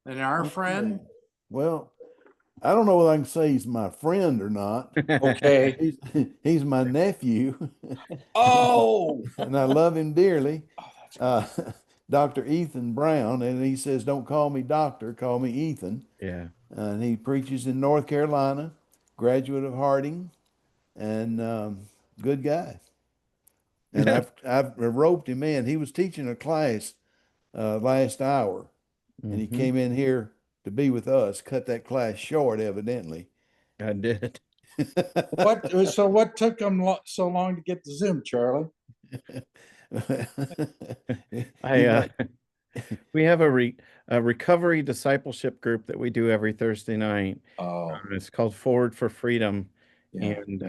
And our friend? Well, I don't know whether I can say he's my friend or not. Okay. He's he's my nephew, Oh, and I love him dearly. oh, that's great. Uh, Dr. Ethan Brown, and he says, "Don't call me doctor, call me Ethan." Yeah. And he preaches in North Carolina, graduate of Harding, and good guy. And I've roped him in. He was teaching a class last hour, and he Hmm. came in here to be with us. Cut that class short, evidently. I did. What took them so long to get the Zoom, Charlie? I He got we have a recovery discipleship group that we do every Thursday night. Oh, It's called Forward for Freedom, yeah. and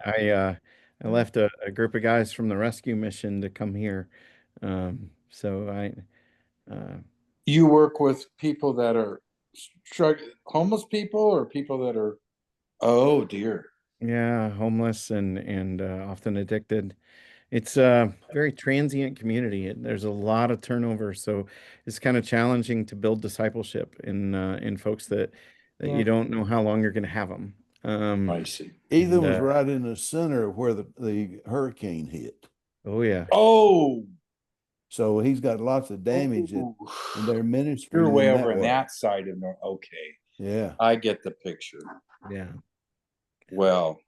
I left a group of guys from the rescue mission to come here. So uh, You work with people that are homeless people or people that are, oh dear. yeah, homeless and often addicted. It's a very transient community. There's a lot of turnover, so it's kind of challenging to build discipleship in folks that Yeah. you don't know how long you're going to have them. I see. Ethan And was right in the center of where the hurricane hit. oh yeah, Oh, So he's got lots of damage ooh. and they're You're ministering way in over that in way. that side of North. Okay, Yeah. I get the picture. yeah. Well,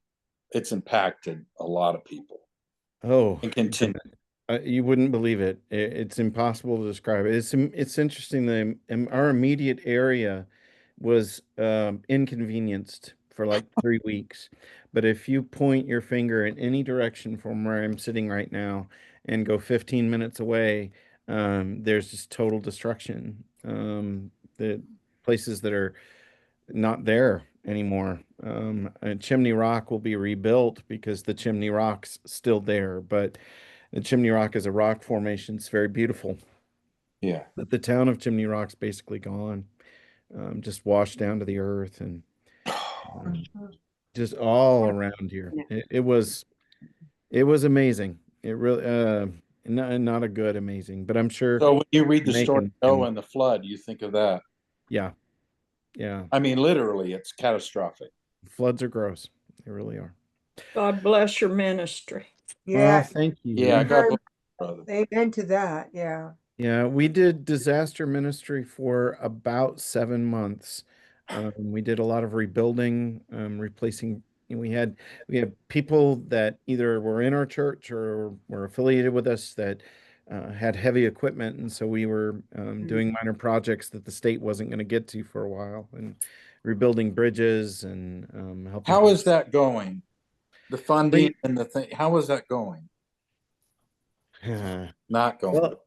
it's impacted a lot of people Oh, and continue. you wouldn't believe it. It's impossible to describe it. It's interesting that our immediate area was inconvenienced for like 3 weeks. But if you point your finger in any direction from where I'm sitting right now and go 15 minutes away, there's just total destruction. The places that are not there anymore. Chimney Rock will be rebuilt because the Chimney Rock's still there, but the Chimney Rock is a rock formation. It's very beautiful. Yeah. But the town of Chimney Rock's basically gone, just washed down to the earth and um, just all around here. It was amazing. It really not a good amazing, but I'm sure So when you read the story Macon Noah can, and the flood, you think of that. yeah, yeah. I mean, literally, it's catastrophic. Floods are gross. They really are. God bless your ministry. Oh, Yeah. thank you. Yeah, God Very bless you, brother. amen to that. Yeah. Yeah, we did disaster ministry for about 7 months. We did a lot of rebuilding, replacing. We had people that either were in our church or were affiliated with us that had heavy equipment, and so we were doing minor projects that the state wasn't going to get to for a while, and rebuilding bridges and helping How people. is that going? The funding We- and the thing, how is that going? Not going. Well,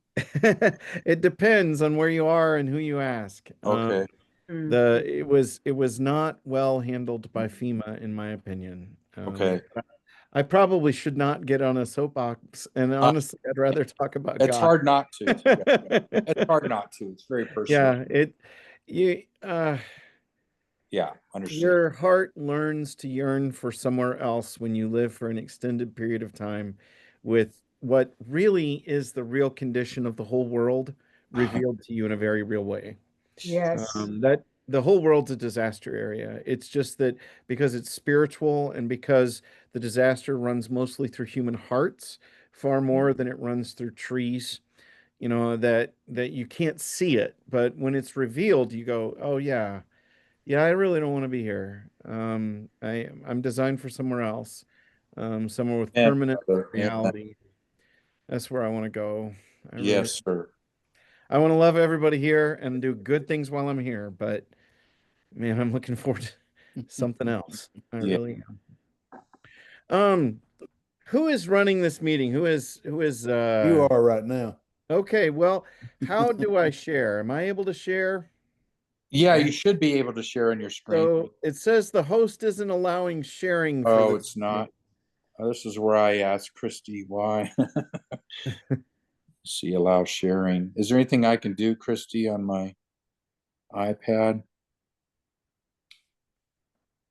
it depends on where you are and who you ask. Okay. It was not well handled by FEMA, in my opinion. Okay. I probably should not get on a soapbox, and Uh, honestly, I'd rather talk about it's God. hard not to. It's hard not to. It's very personal. Yeah, you Yeah, understood. your heart learns to yearn for somewhere else when you live for an extended period of time with what really is the real condition of the whole world revealed to you in a very real way. Yes. That the whole world's a disaster area. It's just that because it's spiritual and because the disaster runs mostly through human hearts far more than it runs through trees, that you can't see it, but when it's revealed, you go, "Oh yeah, yeah, I really don't want to be here. I'm designed for somewhere else, somewhere with And permanent brother, amen. reality. That's where I want to go. I really, Yes, sir. I want to love everybody here and do good things while I'm here, but man, I'm looking forward to something else. I Yeah. really am. Who is running this meeting? Who is You are right now. okay, well, how do I share? Am I able to share? Yeah, you should be able to share on your screen. So it says the host isn't allowing sharing for Oh, the it's not. This is where I asked Christy why. See, allow sharing. Is there anything I can do, Christy, on my iPad?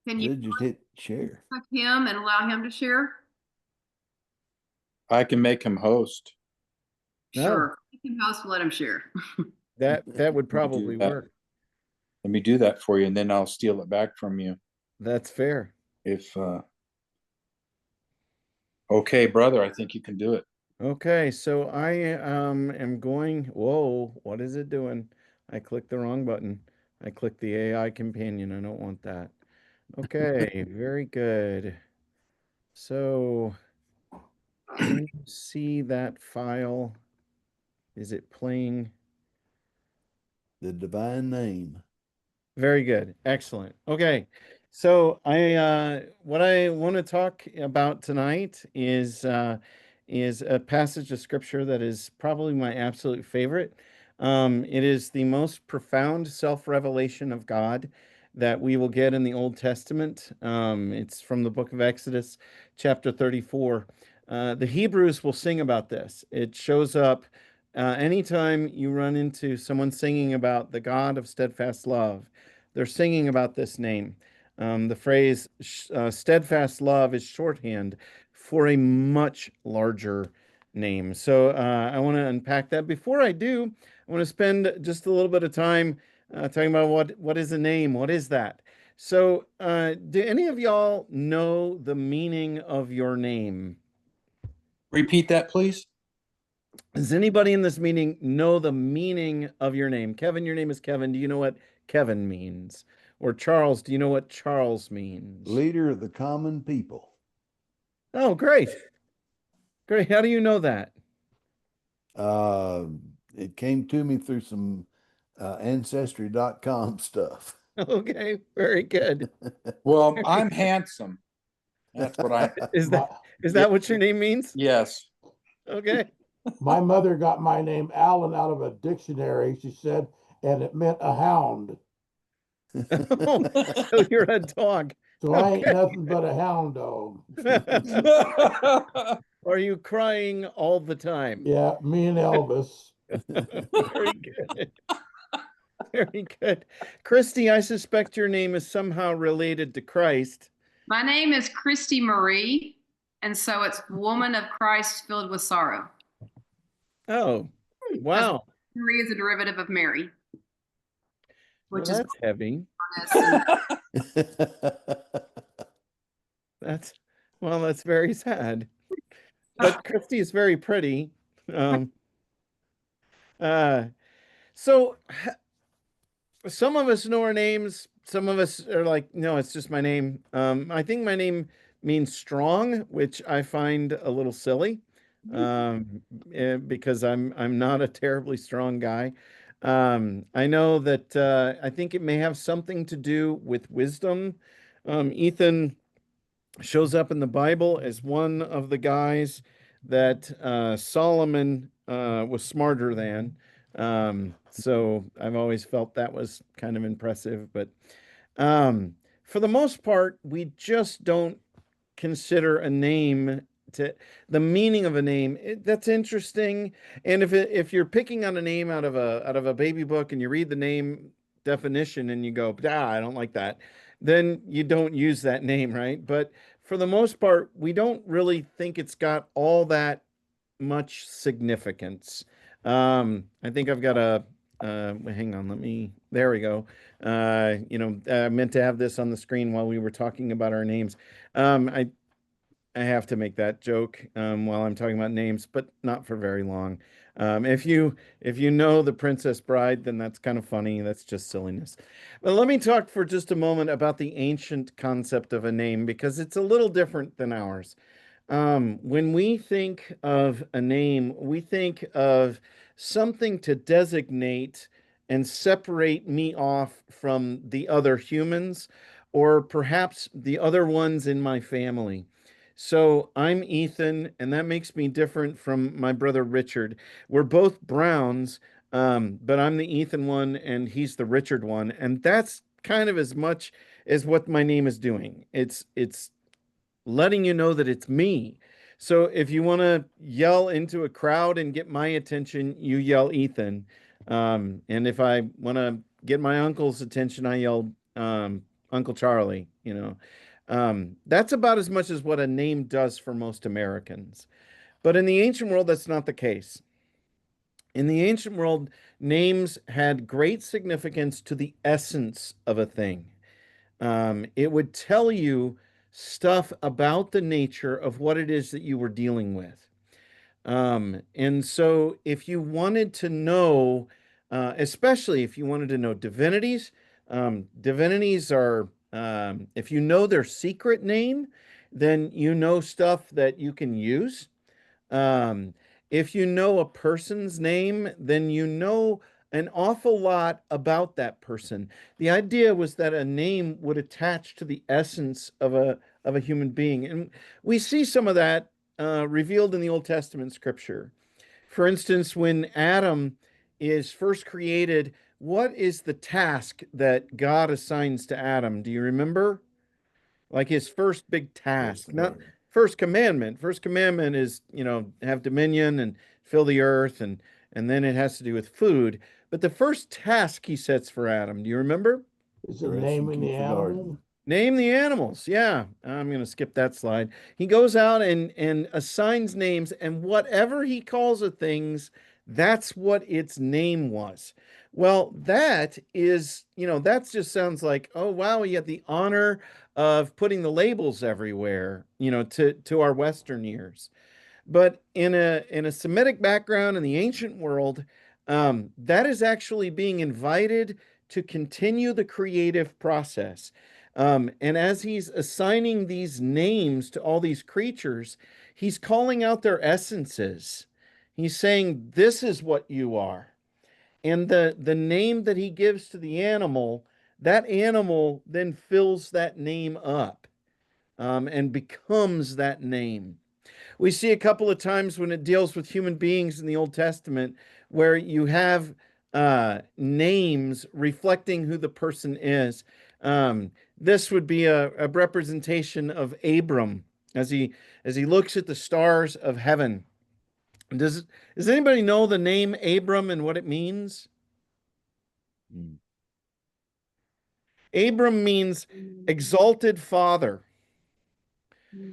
Can you Just hit share. click him and allow him to share? I can make him host. No. Sure. You can host, let him share. That would Let me do probably that. work. Let me do that for you, and then I'll steal it back from you. That's fair. If okay, brother, I think you can do it. Okay, so I am going. Whoa, what is it doing? I clicked the wrong button. I clicked the AI companion. I don't want that. Okay, very good. So, can you see that file? Is it playing? The divine name. Very good. Excellent. Okay. So I what I want to talk about tonight is a passage of scripture that is probably my absolute favorite. It is the most profound self-revelation of God that we will get in the Old Testament. It's from the book of Exodus, chapter 34. The Hebrews will sing about this. It shows up anytime you run into someone singing about the God of steadfast love. They're singing about this name. The phrase steadfast love is shorthand for a much larger name. So I want to unpack that. Before I do, I want to spend just a little bit of time talking about what is a name? What is that? So do any of y'all know the meaning of your name? Repeat that, please. Does anybody in this meeting know the meaning of your name? Kevin, your name is Kevin. Do you know what Kevin means? Or Charles, do you know what Charles means? Leader of the common people. Oh, great. Great. How do you know that? Uh, it came to me through some ancestry.com stuff. Okay, very good. Well, I'm handsome. That's what I. Is My, that is that what your name means? Yes. Okay. my mother got my name Alan out of a dictionary, she said, and it meant a hound. Oh, so you're a dog. So I ain't Okay. nothing but a hound dog. Are you crying all the time? Yeah, me and Elvis. Very good. Very good. Christy, I suspect your name is somehow related to Christ. My name is Christy Marie, and so it's woman of Christ filled with sorrow. Oh, Because wow. Marie is a derivative of Mary, Well, which is that's heavy. honest and That's well, that's very sad. But Christy is very pretty. Um, uh, so some of us know our names. Some of us are like, no, it's just my name. I think my name means strong, which I find a little silly, because I'm not a terribly strong guy. I know that I think it may have something to do with wisdom. Ethan shows up in the Bible as one of the guys that Solomon was smarter than. So I've always felt that was kind of impressive. But for the most part, we just don't consider a name to the meaning of a name. That's interesting. And if you're picking on a name out of a baby book and you read the name definition and you go, ah, I don't like that, then you don't use that name, right? But for the most part, we don't really think it's got all that much significance. I think I've got a hang on, there we go. I meant to have this on the screen while we were talking about our names. I have to make that joke while I'm talking about names, but not for very long. If you know the Princess Bride, then that's kind of funny. That's just silliness. But let me talk for just a moment about the ancient concept of a name because it's a little different than ours. When we think of a name, we think of something to designate and separate me off from the other humans, or perhaps the other ones in my family. So I'm Ethan, and that makes me different from my brother Richard. We're both Browns, but I'm the Ethan one, and he's the Richard one, and that's kind of as much as what my name is doing. It's letting you know that it's me. So if you want to yell into a crowd and get my attention, you yell Ethan. And if I want to get my uncle's attention, I yell Uncle Charlie, That's about as much as what a name does for most Americans. But in the ancient world, that's not the case. In the ancient world, names had great significance to the essence of a thing. It would tell you stuff about the nature of what it is that you were dealing with. And so, if you wanted to know, especially if you wanted to know divinities, divinities are, if you know their secret name, then you know stuff that you can use. Um, if you know a person's name, then you know an awful lot about that person. The idea was that a name would attach to the essence of a human being, and we see some of that revealed in the Old Testament scripture. For instance, when Adam is first created, what is the task that God assigns to Adam? Do you remember? Like his first big task. Not first commandment. First commandment is, have dominion and fill the earth, and then it has to do with food. But the first task he sets for Adam, do you remember? Is it naming the animal? Name the animals. Yeah, I'm going to skip that slide. He goes out and assigns names, and whatever he calls the things, that's what its name was. Well, that is, that just sounds like, oh, wow, he had the honor of putting the labels everywhere, to our Western ears. But in a Semitic background in the ancient world, that is actually being invited to continue the creative process. And as he's assigning these names to all these creatures, he's calling out their essences. He's saying, "This is what you are." And the name that he gives to the animal, that animal then fills that name up, and becomes that name. We see a couple of times when it deals with human beings in the Old Testament where you have names reflecting who the person is. This would be a representation of Abram as he looks at the stars of heaven. Does anybody know the name Abram and what it means? Abram means exalted father,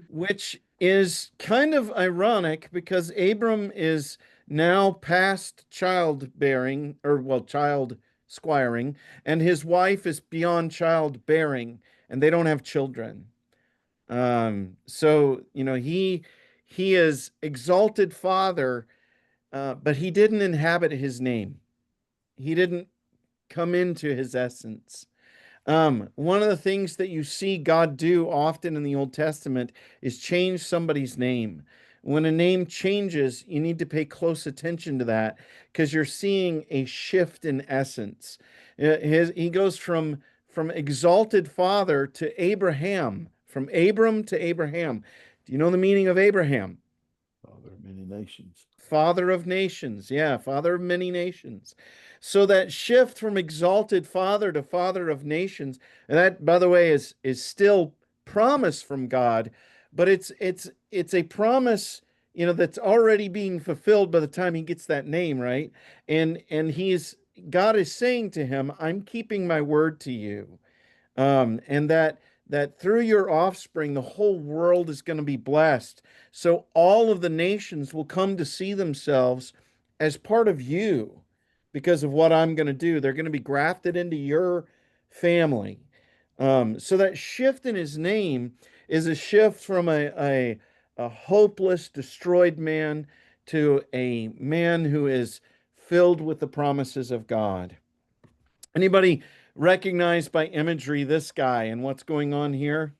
which is kind of ironic because Abram is now past childbearing, or well, child squiring, and his wife is beyond childbearing, and they don't have children. So he is exalted father, but he didn't inhabit his name. He didn't come into his essence. One of the things that you see God do often in the Old Testament is change somebody's name. When a name changes, you need to pay close attention to that because you're seeing a shift in essence. He goes from exalted father to Abraham, from Abram to Abraham. Do you know the meaning of Abraham? Father of many nations. Father of nations. Yeah, father of many nations. So that shift from exalted father to father of nations, and that, by the way, is still promise from God, but it's a promise, that's already being fulfilled by the time he gets that name, right? And God is saying to him, I'm keeping my word to you. And that through your offspring, the whole world is going to be blessed. So all of the nations will come to see themselves as part of you because of what I'm going to do. They're going to be grafted into your family. So that shift in his name is a shift from a hopeless, destroyed man to a man who is filled with the promises of God. Anybody recognized by imagery this guy and what's going on here?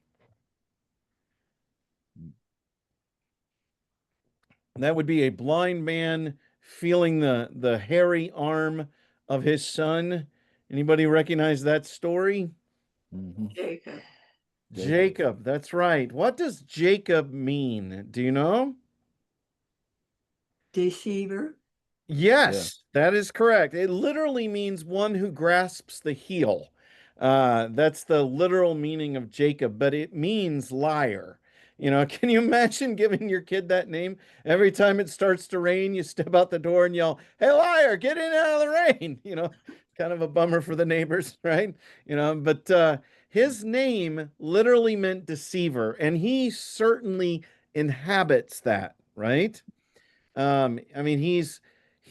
That would be a blind man feeling the hairy arm of his son. Anybody recognize that story? Jacob. Jacob, that's right. What does Jacob mean? Do you know? Deceiver. Yes, that is correct. It literally means one who grasps the heel. That's the literal meaning of Jacob, but it means liar. Can you imagine giving your kid that name? Every time it starts to rain, you step out the door and yell, "Hey, liar, get in out of the rain." Kind of a bummer for the neighbors, right? But his name literally meant deceiver, and he certainly inhabits that, right? I mean,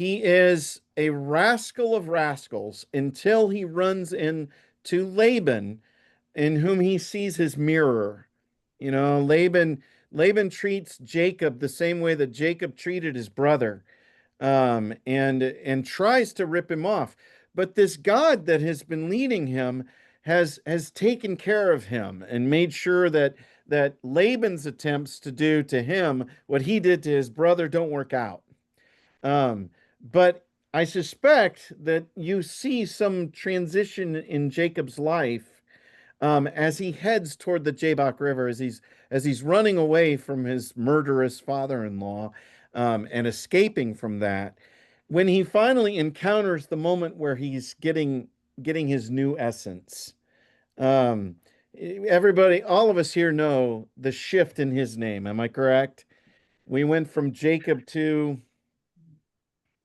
he is a rascal of rascals until he runs into Laban, in whom he sees his mirror. You know, Laban treats Jacob the same way that Jacob treated his brother, and tries to rip him off. But this God that has been leading him has taken care of him and made sure that Laban's attempts to do to him what he did to his brother don't work out. But I suspect that you see some transition in Jacob's life, as he heads toward the Jabbok River, as he's running away from his murderous father-in-law, and escaping from that. When he finally encounters the moment where he's getting his new essence. Um, Everybody, all of us here know the shift in his name. Am I correct? We went from Jacob to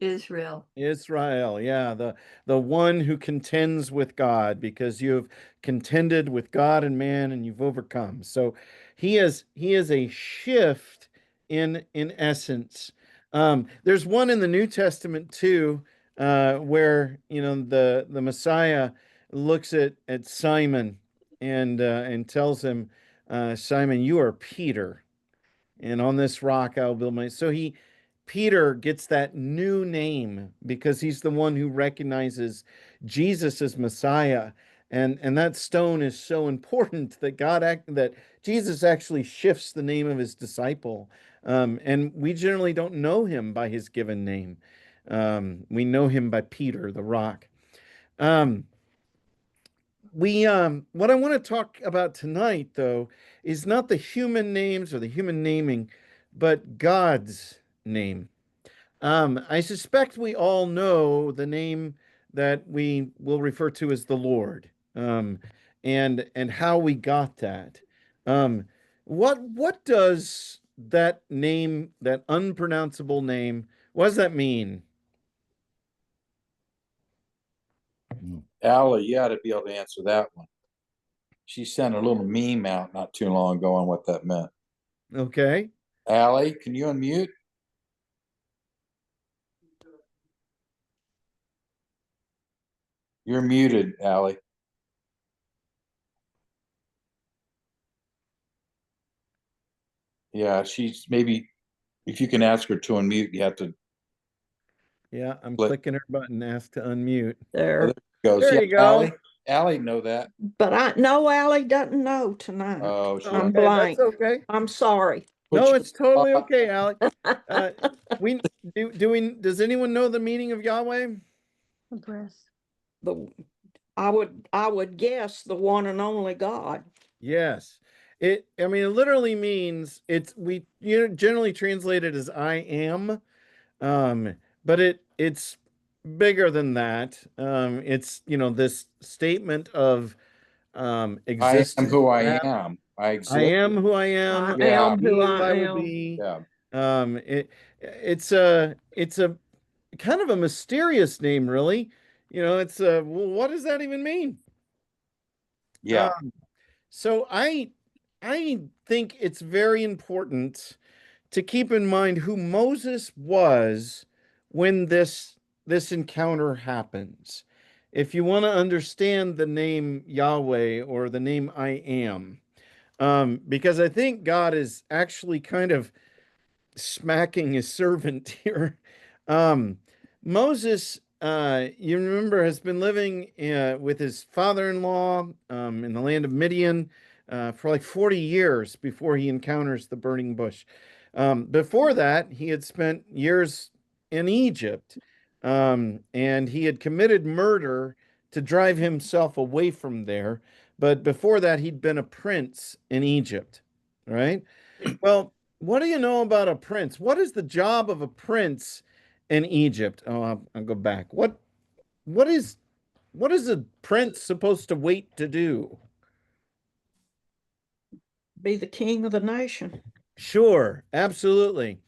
Israel. Israel, yeah, the one who contends with God, because you've contended with God and man and you've overcome. So he is a shift in essence. There's one in the New Testament too, where the Messiah looks at Simon and tells him, Simon, you are Peter, and on this rock I will build my. So Peter gets that new name because he's the one who recognizes Jesus as Messiah, and that stone is so important that that Jesus actually shifts the name of his disciple, and we generally don't know him by his given name. We know him by Peter, the rock. Um, we What I want to talk about tonight, though, is not the human names or the human naming, but God's name. I suspect we all know the name that we will refer to as the Lord, and how we got that. Um, what does that name, that unpronounceable name, what does that mean? Allie, you ought to be able to answer that one. She sent a little meme out not too long ago on what that meant. Okay. Allie, can you unmute? You're muted, Allie. Yeah, she's maybe, if you can ask her to unmute, you have to. Yeah, I'm Click. clicking her button, ask to unmute. Oh, There. there it goes. There Yeah, you go. Allie know that. But I no, Allie doesn't know tonight. Oh, she I'm Okay, blank. that's okay. I'm sorry. put No, you- it's totally okay, Alec. We does anyone know the meaning of Yahweh? The I would guess the one and only God. Yes. I mean, it literally means we generally translate it as I am. But it's bigger than that. It's, this statement of I am existence. who I am. I I exist. am who I am. I Yeah. am Be who who I would am. be. Yeah. It's a kind of a mysterious name, really. Well, what does that even mean? Yeah. So I think it's very important to keep in mind who Moses was when this encounter happens. If you want to understand the name Yahweh or the name I am, because I think God is actually kind of smacking his servant here. Um, Moses, you remember, has been living with his father-in-law in the land of Midian for like 40 years before he encounters the burning bush. Before that, he had spent years in Egypt, and he had committed murder to drive himself away from there. But before that, he'd been a prince in Egypt, right? Well, what do you know about a prince? What is the job of a prince in Egypt? Oh, I'll go back. What is what is a prince supposed to wait to do? Be the king of the nation. Sure, absolutely.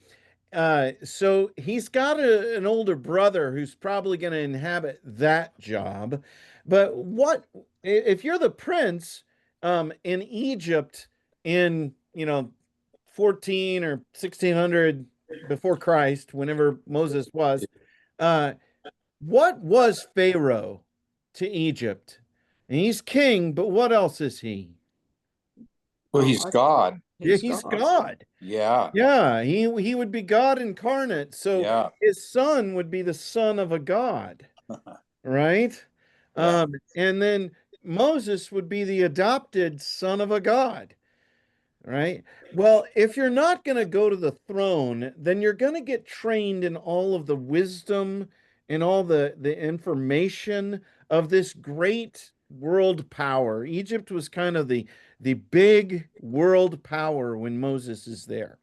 So he's got an older brother who's probably going to inhabit that job. But if you're the prince in Egypt in 14 or 1600 before Christ, whenever Moses was, Uh, what was Pharaoh to Egypt? And he's king, but what else is he? Well, he's God. He's God. Yeah. Yeah, he would be God incarnate. So Yeah. his son would be the son of a God, right? Yeah. And then Moses would be the adopted son of a God, right? Well, if you're not going to go to the throne, then you're going to get trained in all of the wisdom and all the information of this great world power. Egypt was kind of the big world power when Moses is there.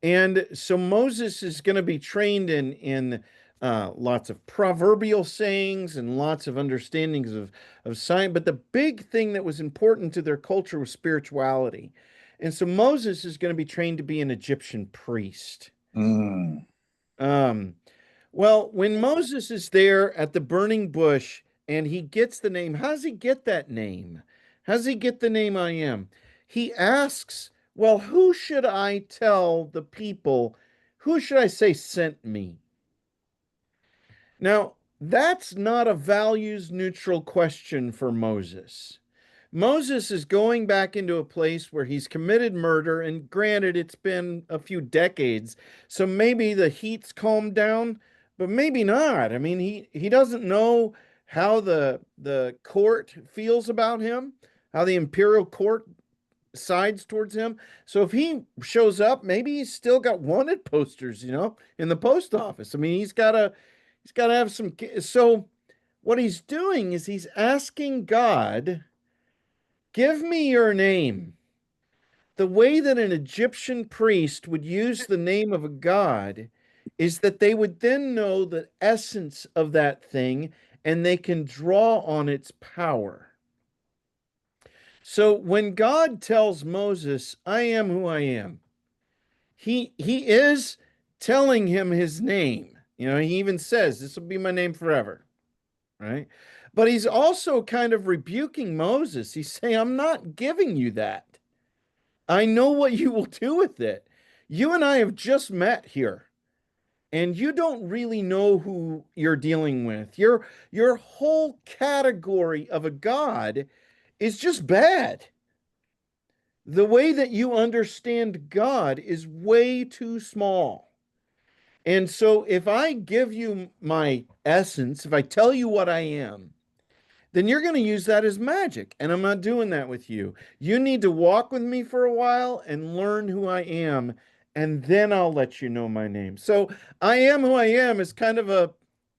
And so Moses is going to be trained in lots of proverbial sayings and lots of understandings of science. But the big thing that was important to their culture was spirituality. And so Moses is going to be trained to be an Egyptian priest. Mm. Um, well, when Moses is there at the burning bush and he gets the name, how does he get that name? How does he get the name I am? He asks, well, who should I tell the people? Who should I say sent me? Now, that's not a values neutral question for Moses. Moses is going back into a place where he's committed murder, and granted, it's been a few decades, so maybe the heat's calmed down, but maybe not. I mean, he doesn't know how the court feels about him, how the imperial court sides towards him. So if he shows up, maybe he's still got wanted posters, in the post office. I mean, he's gotta have some. So what he's doing is he's asking God, give me your name. The way that an Egyptian priest would use the name of a god is that they would then know the essence of that thing and they can draw on its power. So when God tells Moses, I am who I am, he is telling him his name. He even says, this will be my name forever, right? But he's also kind of rebuking Moses. He's saying, I'm not giving you that. I know what you will do with it. You and I have just met here, and you don't really know who you're dealing with. Your whole category of a god is just bad. The way that you understand God is way too small. And so if I give you my essence, if I tell you what I am, then you're going to use that as magic. And I'm not doing that with you. You need to walk with me for a while and learn who I am, and then I'll let you know my name. So I am who I am is kind of a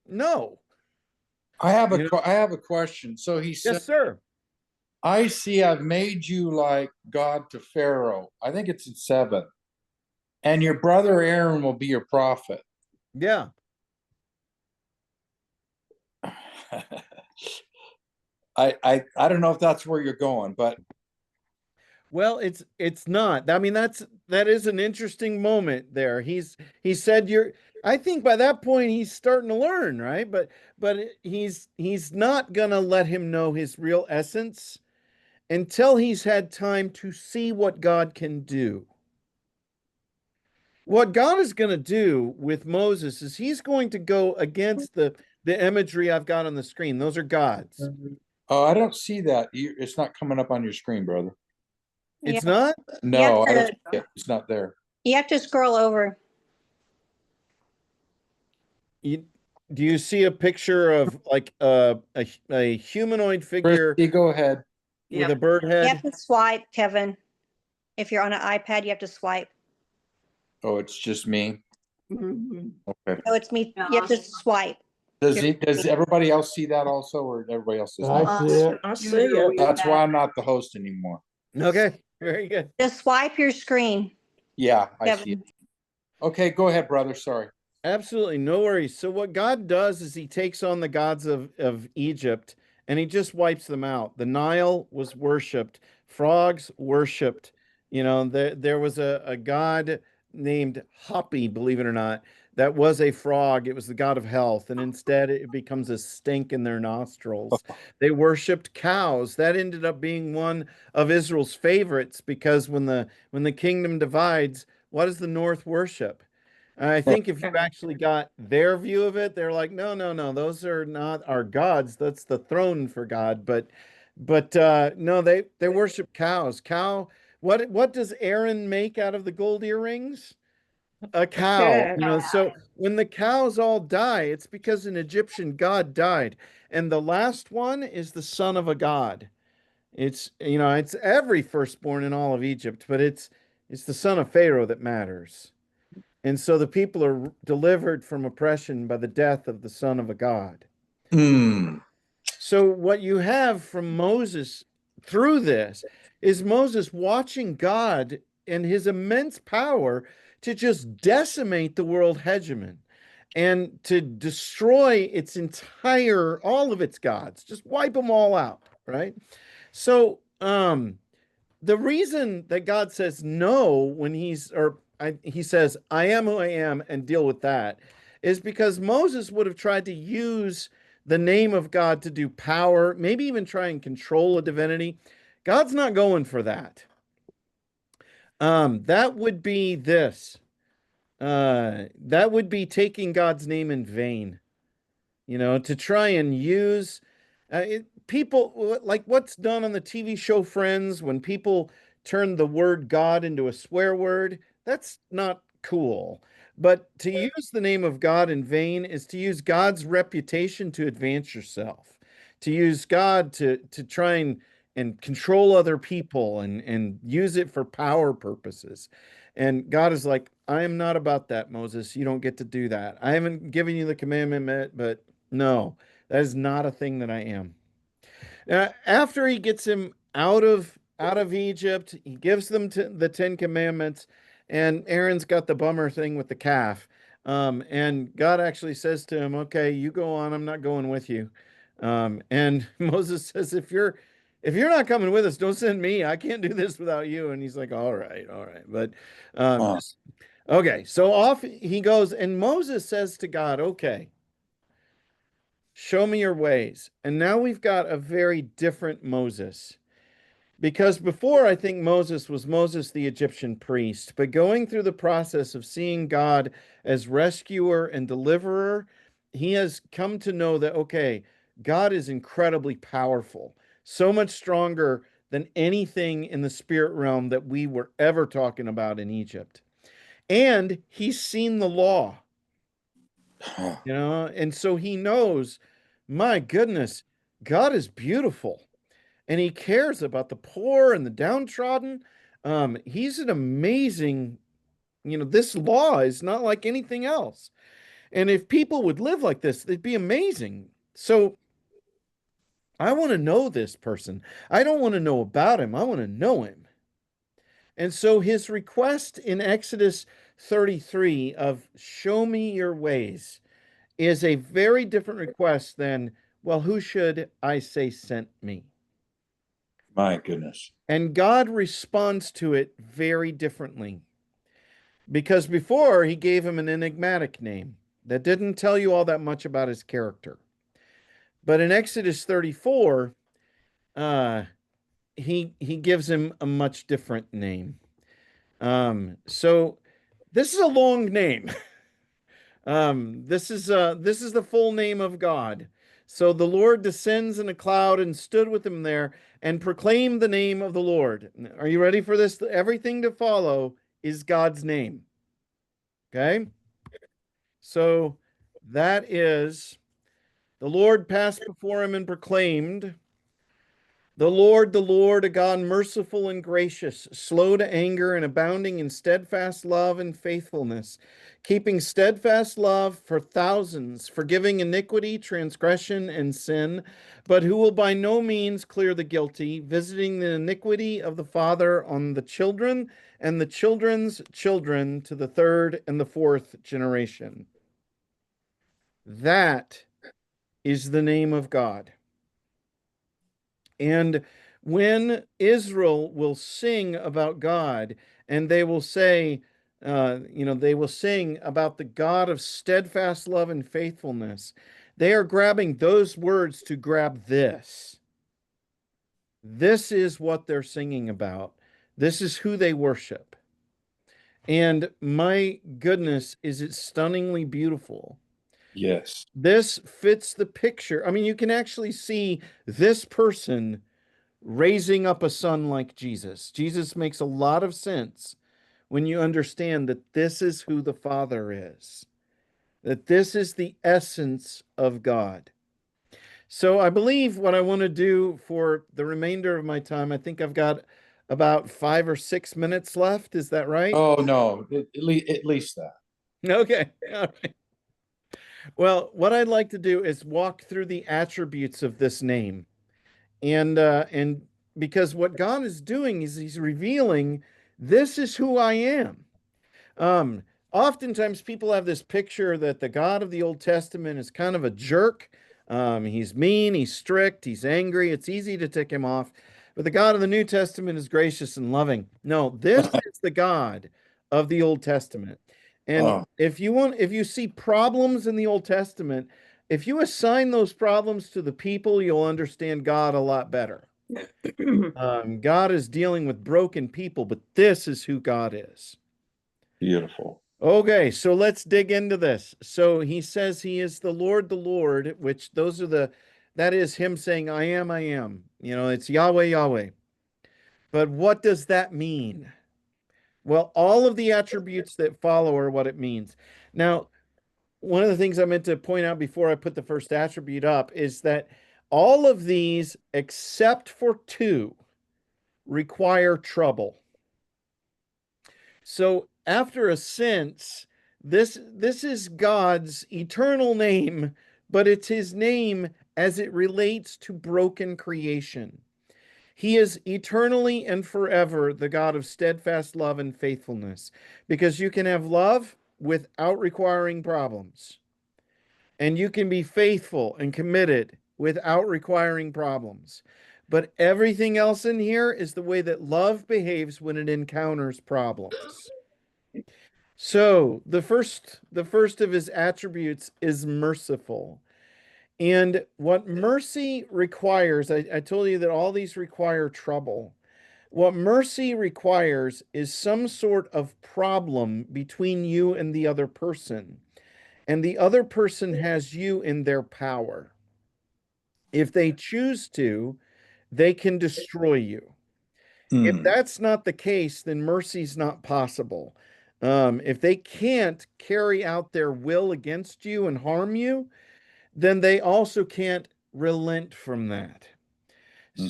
no. I have a question. So he said, Yes, sir. I see I've made you like God to Pharaoh. I think it's in 7. And your brother Aaron will be your prophet. Yeah. I don't know if that's where you're going, but Well, it's not. I mean, that is an interesting moment there. He said I think by that point he's starting to learn, right? But he's not gonna let him know his real essence until he's had time to see what God can do. What God is going to do with Moses is he's going to go against the imagery I've got on the screen. Those are gods. oh, I don't see that. It's not coming up on your screen, brother. It's Yeah. not? No, I to- don't see it. It's not there. You have to scroll over. Do you see a picture of like a humanoid figure Christy, go ahead. with a bird You head? have to swipe, Kevin. If you're on an iPad, you have to swipe. Oh, it's just me. Mhm. Okay. Oh, it's me. You have to swipe. Does everybody else see that also, or everybody else does I not? see it. I see it. That's why I'm not the host anymore. Okay, very good. Just swipe your screen, Yeah, I see Kevin. it. Okay, go ahead, brother. Sorry. Absolutely, no worries. So what God does is he takes on the gods of Egypt and he just wipes them out. The Nile was worshipped, frogs worshipped. There was a god named Hapi, believe it or not, that was a frog. It was the god of health, and instead it becomes a stink in their nostrils. They worshipped cows. That ended up being one of Israel's favorites because when the kingdom divides, what does the north worship? I think if you actually got their view of it, they're like, no, no, no, those are not our gods. That's the throne for God. But no, they worship cows. Cow. What does Aaron make out of the gold earrings? A cow. calf. You know, so when the cows all die, it's because an Egyptian god died, and the last one is the son of a god. It's it's every firstborn in all of Egypt, but it's the son of Pharaoh that matters. And so the people are delivered from oppression by the death of the son of a god. Hmm. So what you have from Moses through this is Moses watching God and his immense power to just decimate the world hegemon and to destroy its entire, all of its gods, just wipe them all out, right? So, the reason that God says no when he says, I am who I am and deal with that is because Moses would have tried to use the name of God to do power, maybe even try and control a divinity. God's not going for that. That would be this. That would be taking God's name in vain, to try and use people like what's done on the TV show Friends when people turn the word God into a swear word. That's not cool. But to use the name of God in vain is to use God's reputation to advance yourself, to use God to try and control other people and use it for power purposes. And God is like, I am not about that, Moses. You don't get to do that. I haven't given you the commandment, but no, that is not a thing that I am. After he gets him out of Egypt, he gives them the Ten Commandments, and Aaron's got the bummer thing with the calf. And God actually says to him, "Okay, you go on. I'm not going with you." And Moses says, "If you're not coming with us, don't send me. I can't do this without you." And he's like, "All right, all right." But Huh. okay, so off he goes, and Moses says to God, "Okay, show me your ways." And now we've got a very different Moses. Because before, I think Moses was Moses the Egyptian priest, but going through the process of seeing God as rescuer and deliverer, he has come to know that, okay, God is incredibly powerful, so much stronger than anything in the spirit realm that we were ever talking about in Egypt. And he's seen the law. And so he knows, my goodness, God is beautiful and he cares about the poor and the downtrodden. He's an amazing, this law is not like anything else. And if people would live like this, they'd be amazing. So I want to know this person. I don't want to know about him. I want to know him. And so his request in Exodus 33 of show me your ways is a very different request than, well, who should I say sent me? My goodness. And God responds to it very differently. Because before he gave him an enigmatic name that didn't tell you all that much about his character. But in Exodus 34, he gives him a much different name. So this is a long name. This is the full name of God. So the Lord descends in a cloud and stood with him there and proclaimed the name of the Lord. Are you ready for this? Everything to follow is God's name. Okay? So that is the Lord passed before him and proclaimed, the Lord, a God merciful and gracious, slow to anger and abounding in steadfast love and faithfulness, keeping steadfast love for thousands, forgiving iniquity, transgression, and sin, but who will by no means clear the guilty, visiting the iniquity of the father on the children and the children's children to the third and the fourth generation. That is the name of God. And when Israel will sing about God, and they will say, they will sing about the God of steadfast love and faithfulness, they are grabbing those words to grab this. This is what they're singing about. This is who they worship. And my goodness, is it stunningly beautiful. Yes. This fits the picture. I mean, you can actually see this person raising up a son like Jesus. Jesus makes a lot of sense when you understand that this is who the Father is, that this is the essence of God. So I believe what I want to do for the remainder of my time, I think I've got about 5 or 6 minutes left. Is that right? Oh, no, at least that. Okay. All right. Well, what I'd like to do is walk through the attributes of this name. And because what God is doing is he's revealing this is who I am. Um, Oftentimes people have this picture that the God of the Old Testament is kind of a jerk. He's mean, he's strict, he's angry. It's easy to tick him off. But the God of the New Testament is gracious and loving. No, this is the God of the Old Testament. And Oh, if you see problems in the Old Testament, if you assign those problems to the people, you'll understand God a lot better. God is dealing with broken people, but this is who God is. beautiful. Okay, so let's dig into this. So he says he is the Lord, which that is him saying, I am, I am. You know, it's Yahweh, Yahweh. But what does that mean? Well, all of the attributes that follow are what it means. Now, one of the things I meant to point out before I put the first attribute up is that all of these, except for two, require trouble. So, after a sense, this is God's eternal name, but it's his name as it relates to broken creation. He is eternally and forever the God of steadfast love and faithfulness, because you can have love without requiring problems, and you can be faithful and committed without requiring problems. But everything else in here is the way that love behaves when it encounters problems. So the first of his attributes is merciful. And what mercy requires, I told you that all these require trouble. What mercy requires is some sort of problem between you and the other person. And the other person has you in their power. If they choose to, they can destroy you. If Hmm. that's not the case, then mercy's not possible. If they can't carry out their will against you and harm you, then they also can't relent from that.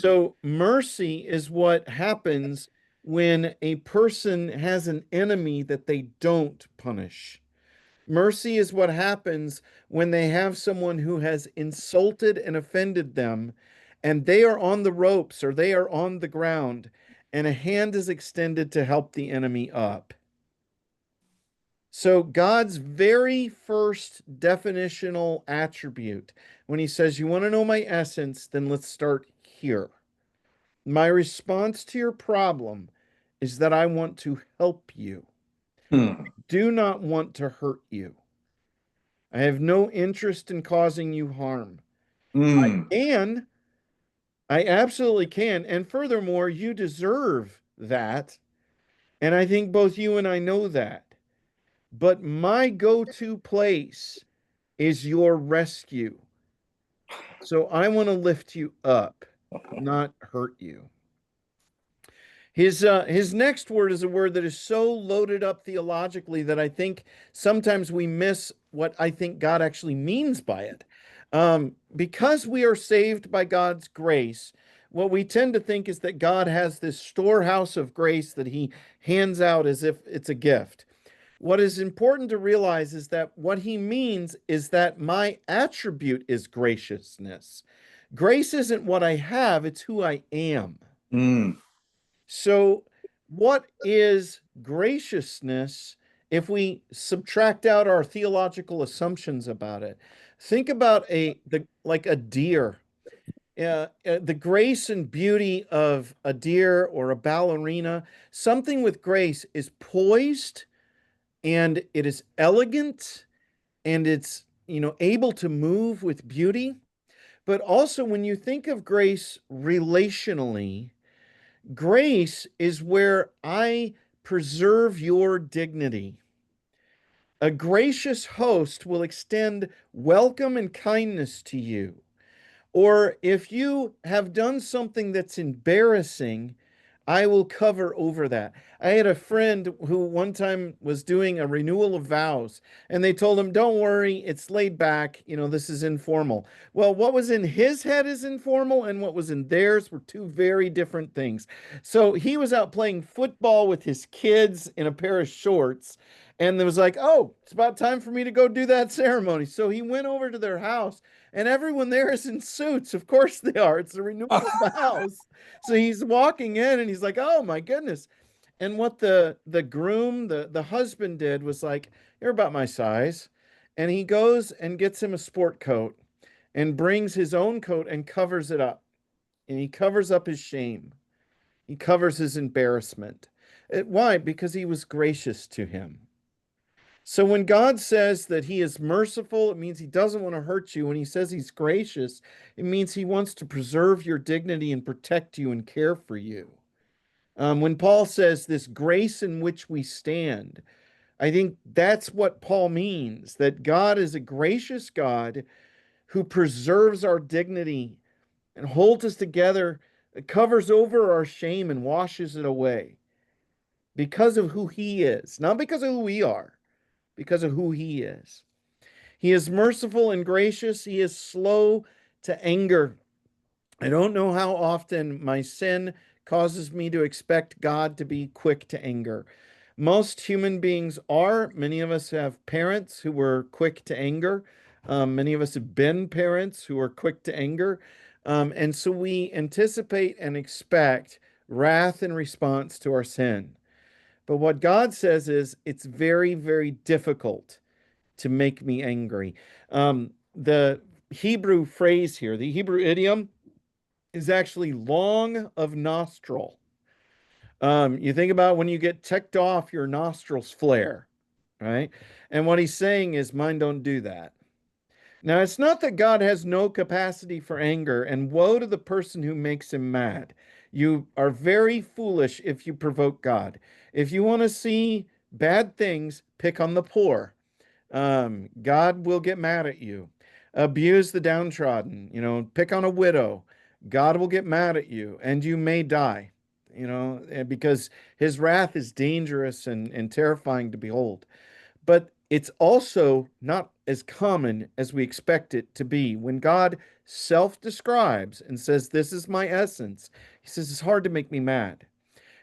So, mercy is what happens when a person has an enemy that they don't punish. Mercy is what happens when they have someone who has insulted and offended them, and they are on the ropes or they are on the ground, and a hand is extended to help the enemy up. So, God's very first definitional attribute, when he says, you want to know my essence, then let's start here. My response to your problem is that I want to help you. Hmm. Do not want to hurt you. I have no interest in causing you harm. Hmm. And I absolutely can. And furthermore, you deserve that. And I think both you and I know that. But my go-to place is your rescue. So I want to lift you up, not hurt you. His next word is a word that is so loaded up theologically that I think sometimes we miss what I think God actually means by it. Because we are saved by God's grace, what we tend to think is that God has this storehouse of grace that he hands out as if it's a gift. What is important to realize is that what he means is that my attribute is graciousness. Grace isn't what I have, it's who I am. Hmm. So, what is graciousness if we subtract out our theological assumptions about it? Think about like a deer. The grace and beauty of a deer or a ballerina, something with grace is poised and it is elegant and it's, able to move with beauty. But also when you think of grace relationally, grace is where I preserve your dignity. A gracious host will extend welcome and kindness to you. Or if you have done something that's embarrassing, I will cover over that. I had a friend who one time was doing a renewal of vows, and they told him, don't worry, it's laid back. This is informal. Well, what was in his head is informal, and what was in theirs were two very different things. So he was out playing football with his kids in a pair of shorts, and it was like, oh, it's about time for me to go do that ceremony. So he went over to their house, and everyone there is in suits. Of course they are. It's a renewal of vows. So he's walking in and he's like, oh my goodness. And what the groom, the husband did was like, you're about my size. And he goes and gets him a sport coat and brings his own coat and covers it up. And he covers up his shame. He covers his embarrassment. Why? Because he was gracious to him. So when God says that he is merciful, it means he doesn't want to hurt you. When he says he's gracious, it means he wants to preserve your dignity and protect you and care for you. When Paul says this grace in which we stand, I think that's what Paul means, that God is a gracious God who preserves our dignity and holds us together, covers over our shame and washes it away because of who he is, not because of who we are. Because of who he is. He is merciful and gracious. He is slow to anger. I don't know how often my sin causes me to expect God to be quick to anger. Most human beings are. Many of us have parents who were quick to anger. Many of us have been parents who are quick to anger. And so we anticipate and expect wrath in response to our sin. But what God says is it's very, very difficult to make me angry. The Hebrew phrase here, the Hebrew idiom, is actually long of nostril. You think about when you get ticked off, your nostrils flare, right? And what he's saying is, mine don't do that. Now, it's not that God has no capacity for anger, and woe to the person who makes him mad. You are very foolish if you provoke God. If you want to see bad things, pick on the poor. God will get mad at you. Abuse the downtrodden, pick on a widow. God will get mad at you, and you may die, because his wrath is dangerous and terrifying to behold. But it's also not as common as we expect it to be. When God self-describes and says, this is my essence, he says, it's hard to make me mad.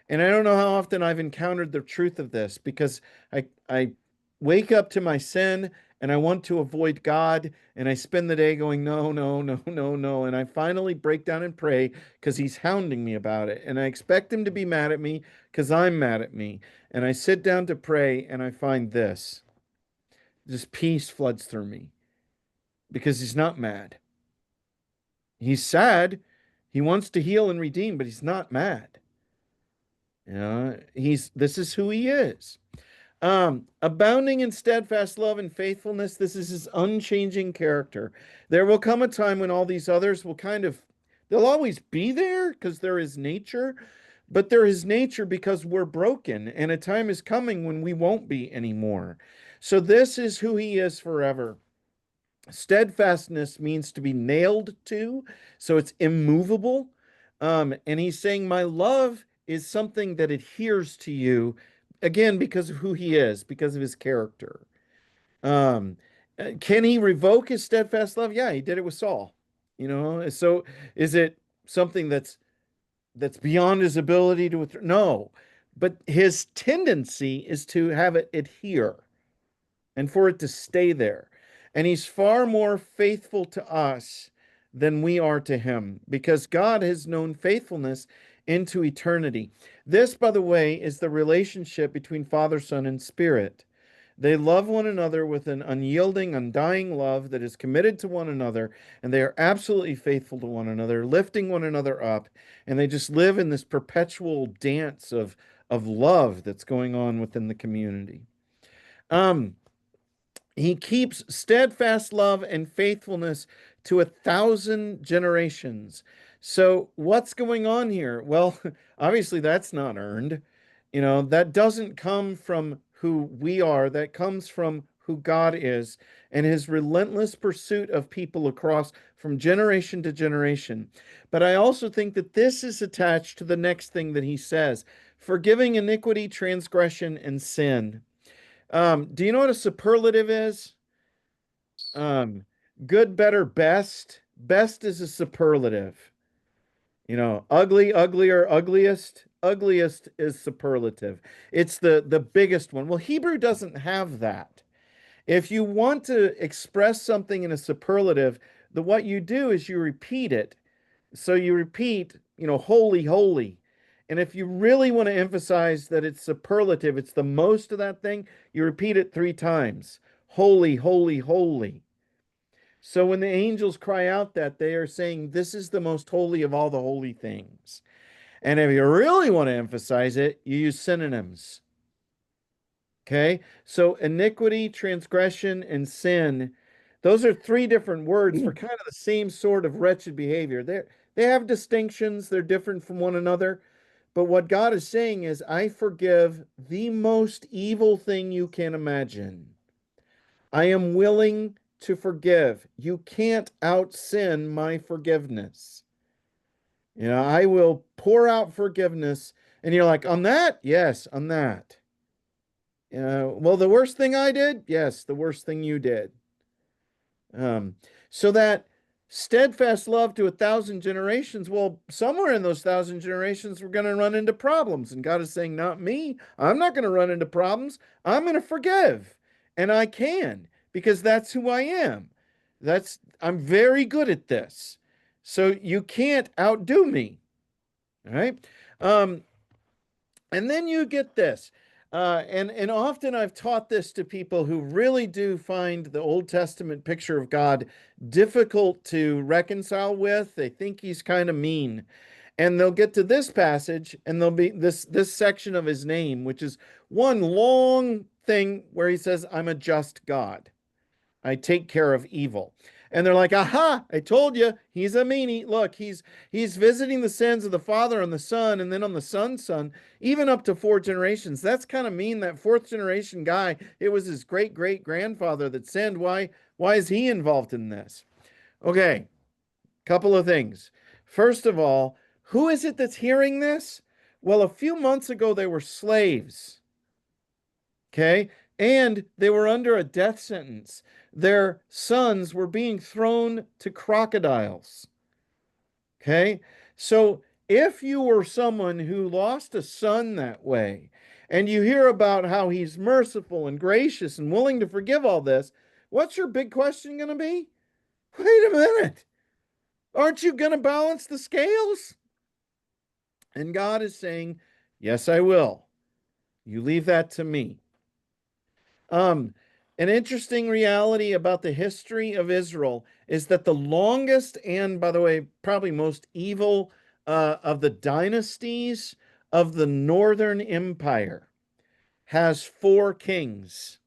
And I don't know how often I've encountered the truth of this, because I wake up to my sin and I want to avoid God, and I spend the day going, no, no, no, no, no. And I finally break down and pray because he's hounding me about it. And I expect him to be mad at me because I'm mad at me. And I sit down to pray and I find this. This peace floods through me because he's not mad. He's sad. He wants to heal and redeem, but he's not mad. This is who he is. Abounding in steadfast love and faithfulness. This is his unchanging character. There will come a time when all these others will they'll always be there because they're his nature, but they're his nature because we're broken, and a time is coming when we won't be anymore. So this is who he is forever. Steadfastness means to be nailed to, so it's immovable. And he's saying, my love is something that adheres to you, again, because of who he is, because of his character. Can he revoke his steadfast love? Yeah, he did it with Saul. So is it something that's beyond his ability to withdraw? No, but his tendency is to have it adhere and for it to stay there. And he's far more faithful to us than we are to him, because God has known faithfulness into eternity. This, by the way, is the relationship between Father, Son, and Spirit. They love one another with an unyielding, undying love that is committed to one another, and they are absolutely faithful to one another, lifting one another up, and they just live in this perpetual dance of love that's going on within the community. He keeps steadfast love and faithfulness to 1,000 generations. So what's going on here? Well, obviously that's not earned. You know, that doesn't come from who we are, that comes from who God is and his relentless pursuit of people across from generation to generation. But I also think that this is attached to the next thing that he says, forgiving iniquity, transgression, and sin. Do you know what a superlative is? Um, Good, better, best. Best is a superlative. You know, ugly, uglier, ugliest. Ugliest is superlative. It's the biggest one. Well, Hebrew doesn't have that. If you want to express something in a superlative, what you do is you repeat it. So you repeat, you know, holy, holy. And if you really want to emphasize that it's superlative, it's the most of that thing, you repeat it 3 times. Holy, holy, holy. So when the angels cry out that, they are saying, this is the most holy of all the holy things. And if you really want to emphasize it, you use synonyms. Okay? So iniquity, transgression, and sin, those are 3 different words for kind of the same sort of wretched behavior. They have distinctions, they're different from one another. But what God is saying is, I forgive the most evil thing you can imagine. I am willing to forgive. You can't out sin my forgiveness. You know, I will pour out forgiveness. And you're like, on that? Yes, on that. Well, the worst thing I did? Yes, the worst thing you did. So that steadfast love to 1,000 generations, well, somewhere in those 1,000 generations, we're going to run into problems. And God is saying, not me. I'm not going to run into problems. I'm going to forgive. And I can, because that's who I am. I'm very good at this. So you can't outdo me. All right. And then you get this. And often I've taught this to people who really do find the Old Testament picture of God difficult to reconcile with. They think he's kind of mean. And they'll get to this passage and there'll be this section of his name, which is one long thing where he says, I'm a just God. I take care of evil. And they're like, aha, I told you, he's a meanie. Look, he's visiting the sins of the father on the son, and then on the son's son, even up to 4 generations. That's kind of mean. That 4th generation guy, it was his great great grandfather that sinned. Why is he involved in this? Okay, couple of things. First of all, who is it that's hearing this? Well, a few months ago, they were slaves. Okay, and they were under a death sentence. Their sons were being thrown to crocodiles. Okay, so if you were someone who lost a son that way, and you hear about how he's merciful and gracious and willing to forgive all this, what's your big question going to be? Wait a minute. Aren't you going to balance the scales? And God is saying, yes, I will. You leave that to me. An interesting reality about the history of Israel is that the longest and, by the way, probably most evil of the dynasties of the Northern Empire has 4 kings.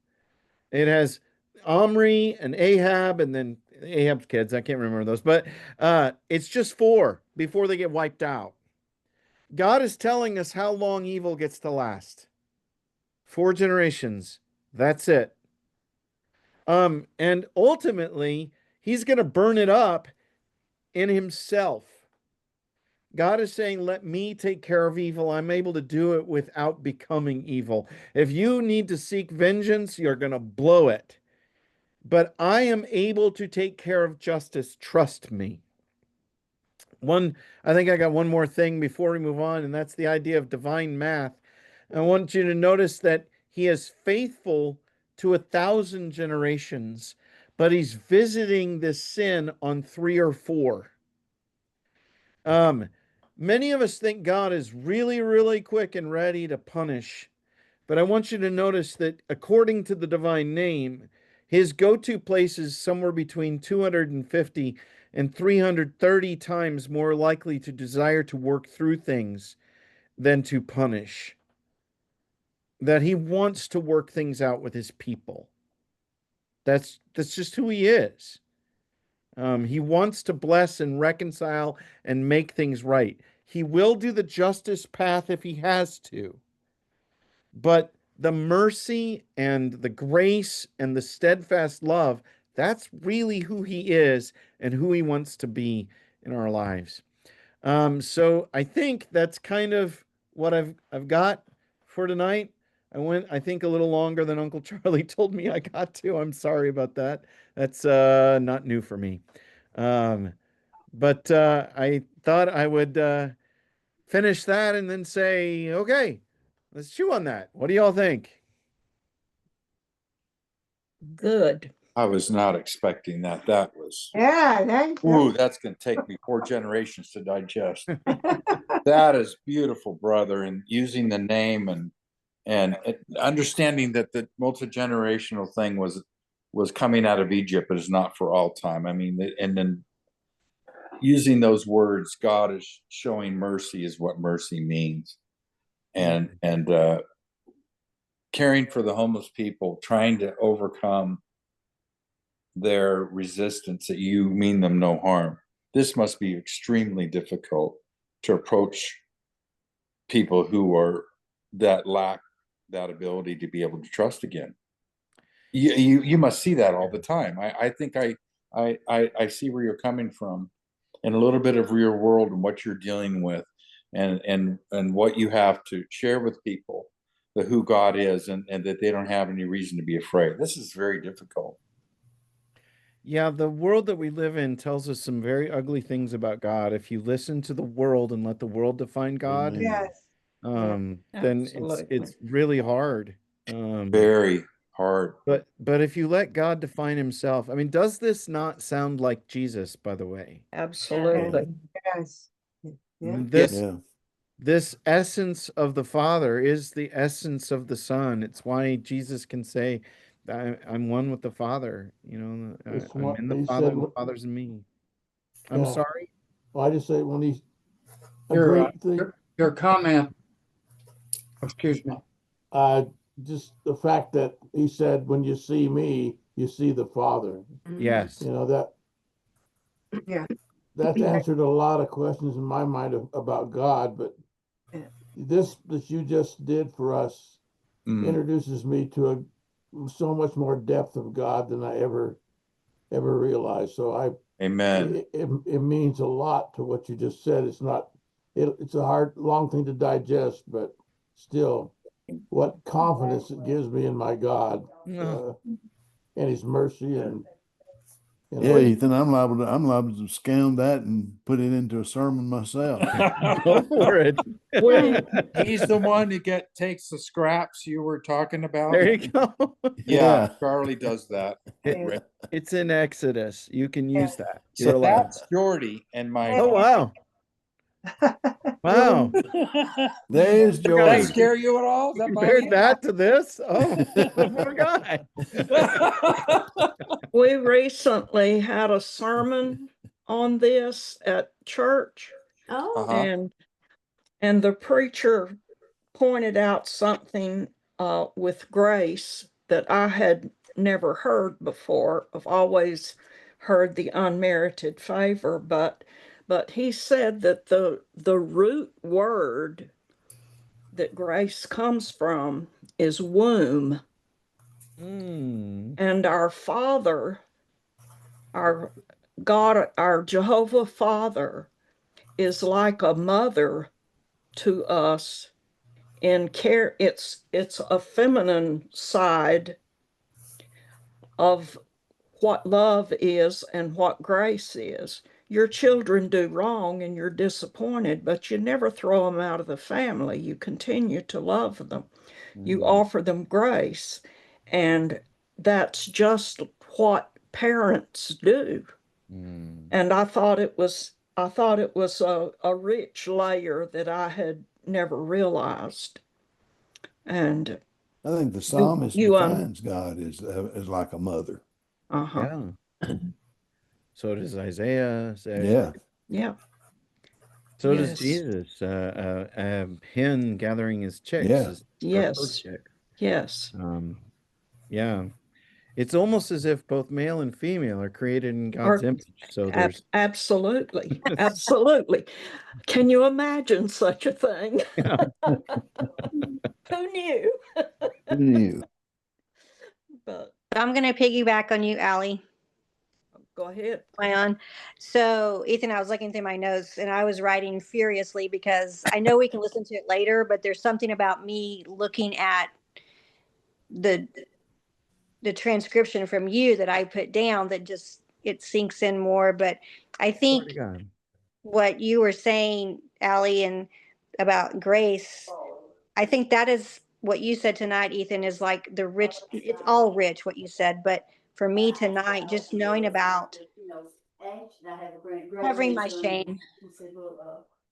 It has Omri and Ahab, and then Ahab's kids. I can't remember those, but it's just 4 before they get wiped out. God is telling us how long evil gets to last. 4 generations. That's it. And ultimately, he's going to burn it up in himself. God is saying, let me take care of evil. I'm able to do it without becoming evil. If you need to seek vengeance, you're going to blow it. But I am able to take care of justice. Trust me. I think I got one more thing before we move on, and that's the idea of divine math. I want you to notice that he is faithful to 1,000 generations, but he's visiting this sin on 3 or 4. Many of us think God is really, really quick and ready to punish, but I want you to notice that according to the divine name, his go-to place is somewhere between 250 and 330 times more likely to desire to work through things than to punish. That he wants to work things out with his people. That's just who he is. He wants to bless and reconcile and make things right. He will do the justice path if he has to. but the mercy and the grace and the steadfast love, that's really who he is and who he wants to be in our lives. So I think that's kind of what I've got for tonight. I went, I think, a little longer than Uncle Charlie told me I got to. I'm sorry about that. That's not new for me. But I thought I would finish that and then say, okay, let's chew on that. What do y'all think? Good. I was not expecting that. That was, Yeah, ooh, that's going to take me 4 generations to digest. That is beautiful, brother. And using the name and understanding that the multi-generational thing was coming out of Egypt is not for all time. I mean, and then using those words, God is showing mercy is what mercy means. And caring for the homeless people, trying to overcome their resistance that you mean them no harm. This must be extremely difficult to approach people who are that lack that ability to be able to trust again. You must see that all the time. I think I see where you're coming from, and a little bit of real world and what you're dealing with, and what you have to share with people, the who God is, and that they don't have any reason to be afraid. This is very difficult. Yeah, the world that we live in tells us some very ugly things about God. If you listen to the world and let the world define God, Amen. yes. then Absolutely. it's really hard. Very hard. But if you let God define himself, I mean, does this not sound like Jesus, by the way? Absolutely. Yes. Yeah. This Yeah. this essence of the Father is the essence of the Son. It's why Jesus can say, I'm one with the Father. You know, It's I'm what in the he Father, said. and the Father's in me. I'm Yeah. sorry. Well, I just say when he's a Your, great thing. your comment, excuse me. Just the fact that he said, when you see me, you see the Father. Yes. You know, that Yeah. that's answered a lot of questions in my mind about God, but this that you just did for us introduces me to so much more depth of God than I ever realized. So Amen. it means a lot to what you just said. It's not it's a hard long thing to digest, but still, what confidence it gives me in my God and His mercy and. Yeah, Ethan, I'm liable to scan that and put it into a sermon myself. Go for it. He's the one who takes the scraps you were talking about. There you go. Yeah, Charlie does that. It's in Exodus. You can use that. So You're allowed. that's Jordy and my. Oh, wow. Wow. There's Did that Jordy. scare you at all? Does that bother Compared you? that to this? Oh, poor guy. We recently had a sermon on this at church, Oh, and the preacher pointed out something with grace that I had never heard before. I've always heard the unmerited favor, but he said that the root word that grace comes from is womb. And our Father, our God, our Jehovah Father, is like a mother to us in care. It's a feminine side of what love is and what grace is. Your children do wrong and you're disappointed, but you never throw them out of the family. You continue to love them. You offer them grace. And that's just what parents do. And I thought it was a rich layer that I had never realized. And I think the psalmist you defines God as like a mother. uh-huh. Yeah. So does Isaiah. Yeah. Yeah. So does Yes. Jesus. Hen gathering his chicks. Yeah. Is her Yes. chick. Yes. Yeah. It's almost as if both male and female are created in God's image. So there's absolutely, absolutely. Can you imagine such a thing? yeah. Who knew? Who knew? But I'm going to piggyback on you, Allie. go ahead. Am I on? So, Ethan, I was looking through my notes and I was writing furiously because I know we can listen to it later, but there's something about me looking at the transcription from you that I put down that just it sinks in more. But I think what you were saying, Allie, and about grace, I think that is what you said tonight, Ethan, is like the rich, it's all rich what you said, but for me tonight, just knowing about covering my shame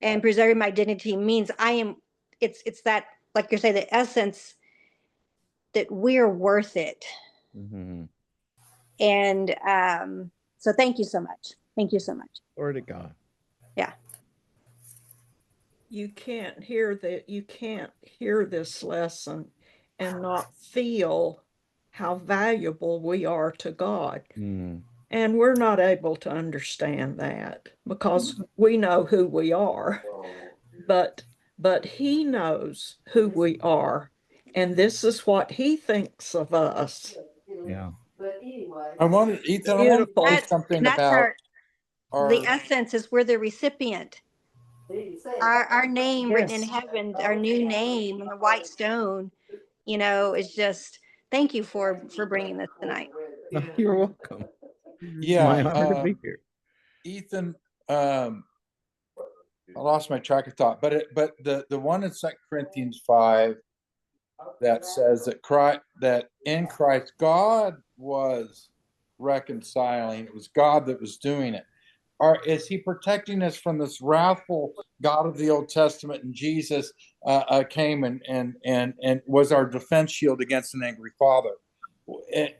and preserving my dignity means I am, it's that, like you're saying, the essence that we're worth it. Mm-hmm. And so thank you so much. Thank you so much. Glory to God. Yeah. You can't hear this lesson and not feel how valuable we are to God. Mm. And we're not able to understand that because we know who we are. But he knows who we are. And this is what he thinks of us. Yeah. I wanted, Ethan, I wanted to say something That's about the essence is we're the recipient. Our name written in heaven, our new name on the white stone, you know, is just thank you for bringing this tonight. You're welcome. Yeah, My honor to be here. Ethan, I lost my track of thought, but the one in 2 Corinthians 5 that says that in Christ God was reconciling. It was God that was doing it. Is he protecting us from this wrathful God of the Old Testament? And Jesus came and was our defense shield against an angry Father.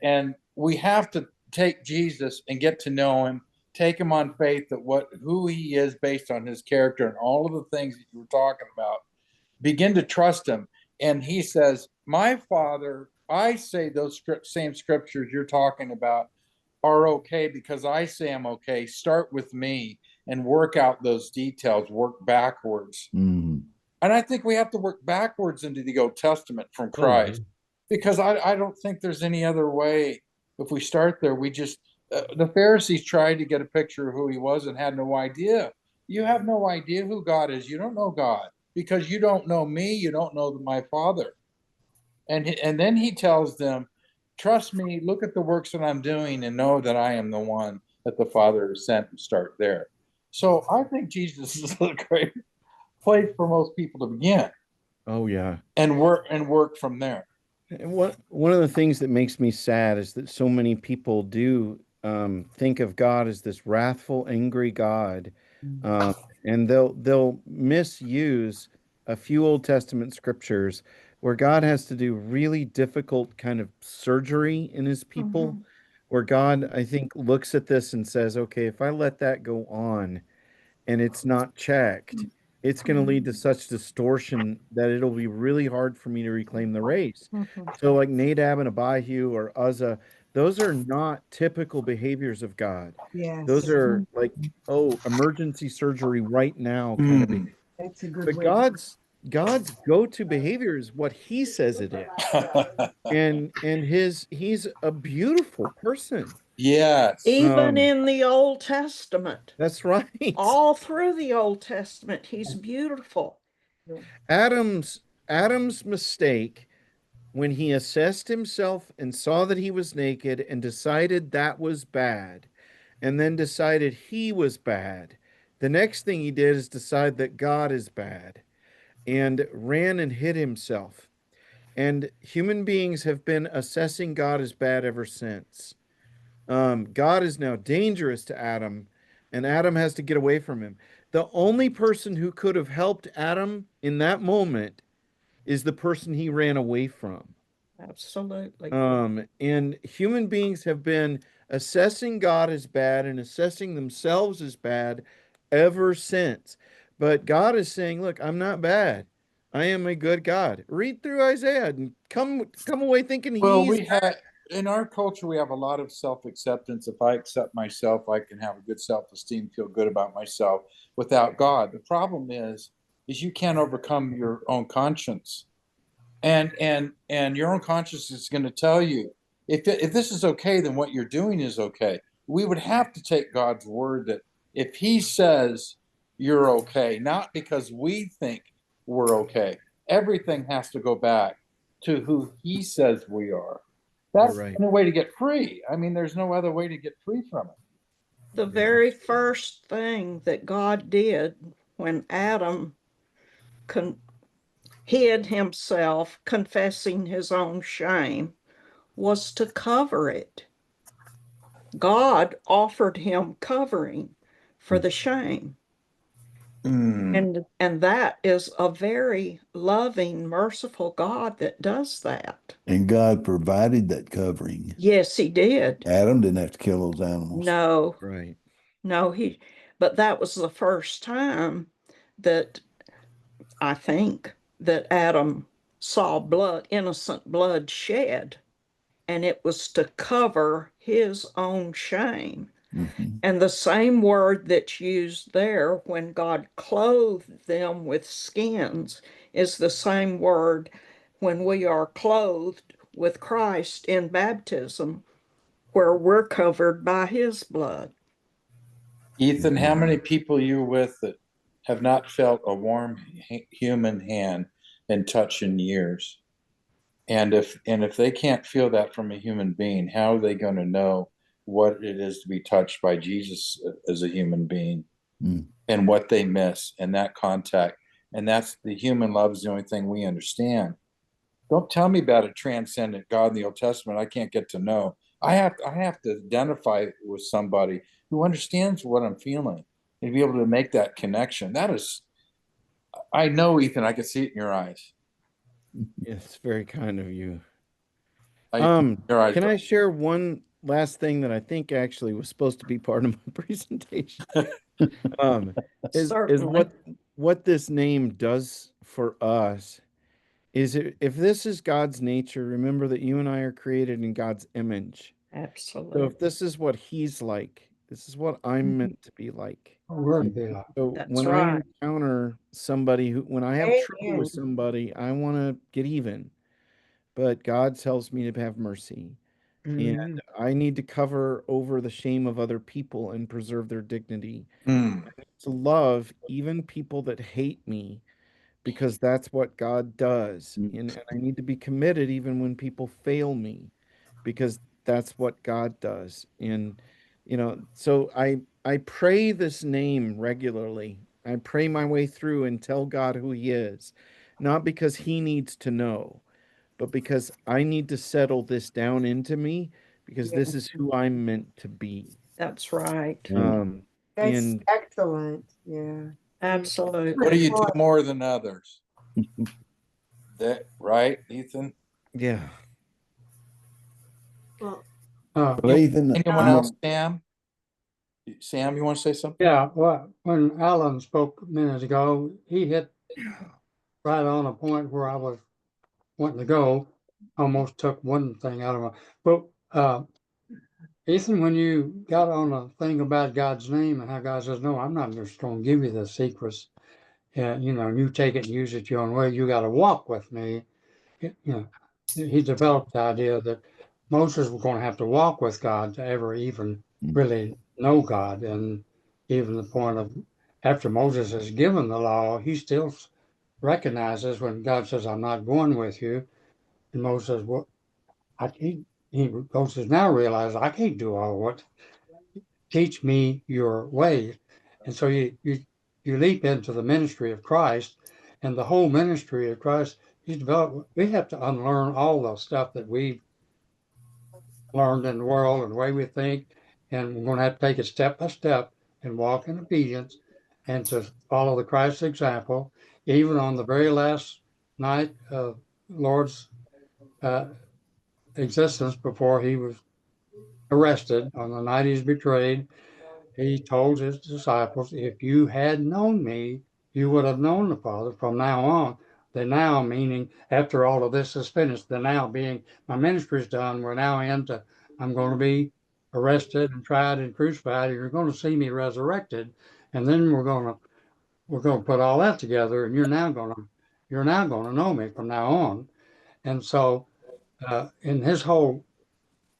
And we have to take Jesus and get to know him, take him on faith that who he is based on his character and all of the things that you were talking about. Begin to trust him. And he says, my Father, I say those same scriptures you're talking about are okay because I say I'm okay. Start with me and work out those details, work backwards. Mm-hmm. And I think we have to work backwards into the Old Testament from Christ, because I don't think there's any other way. If we start there, we just, the Pharisees tried to get a picture of who he was and had no idea. You have no idea who God is. You don't know God because you don't know me. You don't know my Father. And then he tells them, trust me, look at the works that I'm doing and know that I am the one that the Father has sent, and start there. So I think Jesus is a great place for most people to begin. Oh yeah. And work from there. And one of the things that makes me sad is that so many people do think of God as this wrathful, angry God, and they'll misuse a few Old Testament scriptures where God has to do really difficult kind of surgery in his people, where God, I think, looks at this and says, okay, if I let that go on and it's not checked, it's going to lead to such distortion that it'll be really hard for me to reclaim the race. So like Nadab and Abihu or Uzzah, those are not typical behaviors of God. Yes. Those are like, oh, emergency surgery right now kind of behavior. That's a good But way. God's go-to behavior is what he says it is. And he's a beautiful person. Yes. Even in the Old Testament. That's right. All through the Old Testament, he's beautiful. Adam's mistake when he assessed himself and saw that he was naked and decided that was bad, and then decided he was bad. The next thing he did is decide that God is bad and ran and hid himself. And human beings have been assessing God as bad ever since. God is now dangerous to Adam, and Adam has to get away from him. The only person who could have helped Adam in that moment is the person he ran away from. Absolutely. And human beings have been assessing God as bad and assessing themselves as bad ever since. But God is saying, look, I'm not bad. I am a good God. Read through Isaiah and come away thinking Well, he's in our culture, we have a lot of self-acceptance. If I accept myself, I can have a good self-esteem, feel good about myself without God. The problem is you can't overcome your own conscience. And your own conscience is going to tell you if this is okay, then what you're doing is okay. We would have to take God's word that if he says you're okay, not because we think we're okay, everything has to go back to who he says we are. That's You're right. the only way to get free. I mean, there's no other way to get free from it. The very first thing that God did when Adam hid himself, confessing his own shame, was to cover it. God offered him covering for the shame. And that is a very loving, merciful God that does that. And God provided that covering. Yes, he did. Adam didn't have to kill those animals. No, Right. no, but that was the first time that I think that Adam saw blood, innocent blood shed, and it was to cover his own shame. Mhm. And the same word that's used there when God clothed them with skins is the same word when we are clothed with Christ in baptism, where we're covered by his blood. Ethan, how many people you with that have not felt a warm human hand and touch in years? And if they can't feel that from a human being, how are they going to know what it is to be touched by Jesus as a human being and what they miss and that contact? And that's the human love is the only thing we understand. Don't tell me about a transcendent God in the Old Testament I can't get to know. I have to identify with somebody who understands what I'm feeling and be able to make that connection. That is, I know, Ethan, I can see it in your eyes. It's very kind of you. Your eyes Can I share one last thing that I think actually was supposed to be part of my presentation? Is Certainly. what this name does for us is if this is God's nature, remember that you and I are created in God's image. So Absolutely. if this is what he's like, this is what I'm meant to be like. We're to be like. So That's when I right. encounter somebody when I have trouble Amen. with somebody, I want to get even. But God tells me to have mercy. And Mm, I need to cover over the shame of other people and preserve their dignity. Mm. I need to love even people that hate me because that's what God does. And I need to be committed even when people fail me because that's what God does. And so I pray this name regularly. I pray my way through and tell God who he is, not because he needs to know, but because I need to settle this down into me because Yeah. this is who I'm meant to be. that's right. Um, That's and excellent. Yeah. Absolutely. What do you do more than others? That right, Ethan? yeah, Well, Well, Ethan, Anyone else, Sam? Sam, you want to say something? Yeah, well, when Alan spoke minutes ago, he hit right on a point where I was wanting to go. Almost took one thing out of my, but Ethan, when you got on a thing about God's name and how God says, no, I'm not just going to give you the secrets. You take it and use it your own way. You got to walk with me. He developed the idea that Moses was going to have to walk with God to ever even really know God. And even the point of after Moses is given the law, he still recognizes when God says, I'm not going with you. And Moses says, well, Moses now realizes I can't do all what teach me your way. And so you leap into the ministry of Christ and the whole ministry of Christ. He's developed. We have to unlearn all the stuff that we learned in the world and the way we think, and we're going to have to take it step by step and walk in obedience and to follow the Christ example. Even on the very last night of Lord's existence before he was arrested, on the night he's betrayed, he told his disciples, if you had known me, you would have known the Father. From now on, The now meaning after all of this is finished, the now being my ministry's done. We're now into, I'm going to be arrested and tried and crucified. You're going to see me resurrected. And then we're going to put all that together, and you're now going to know me from now on. And so, in his whole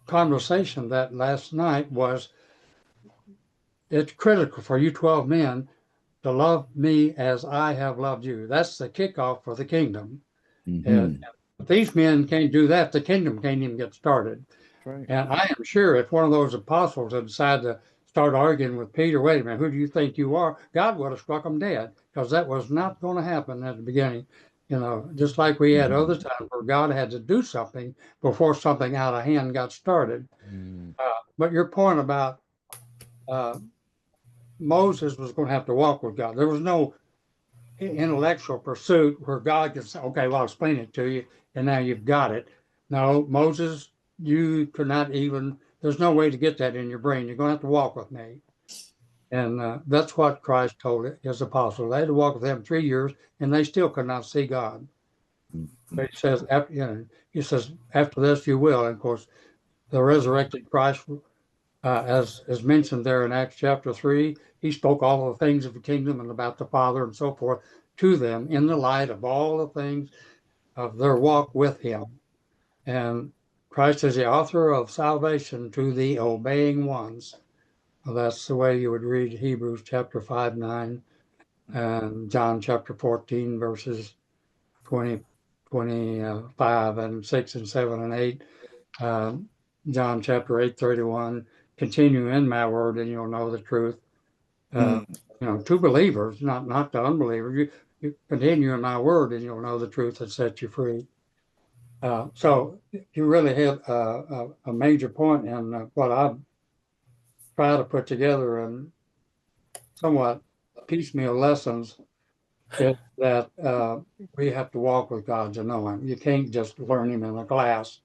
conversation that last night was, it's critical for you 12 men to love me as I have loved you. That's the kickoff for the kingdom. And if these men can't do that, the kingdom can't even get started. Right. And I am sure if one of those apostles had decided to start arguing with Peter, wait a minute, who do you think you are? God would have struck them dead, because that was not going to happen at the beginning. You know, just like we had other times where God had to do something before something out of hand got started. But your point about Moses was going to have to walk with God. There was no intellectual pursuit where God could say, okay, well, I'll explain it to you, and now you've got it. No, Moses, you could not even, there's no way to get that in your brain. You're going to have to walk with me. And that's what Christ told his apostles. They had to walk with him 3 years, and they still could not see God. But he says, after this you will. And of course, the resurrected Christ, as mentioned there in Acts chapter 3, he spoke all the things of the kingdom and about the Father and so forth to them in the light of all the things of their walk with him. And Christ is the author of salvation to the obeying ones. Well, that's the way you would read Hebrews chapter 5:9, and John chapter 14, verses 25 and 6 and 7 and 8. John chapter 8:31, continue in my word and you'll know the truth. To believers, not to unbelievers. You continue in my word and you'll know the truth that sets you free. So you really hit a major point in what I try to put together in somewhat piecemeal lessons, is that we have to walk with God to know him. You can't just learn him in a class.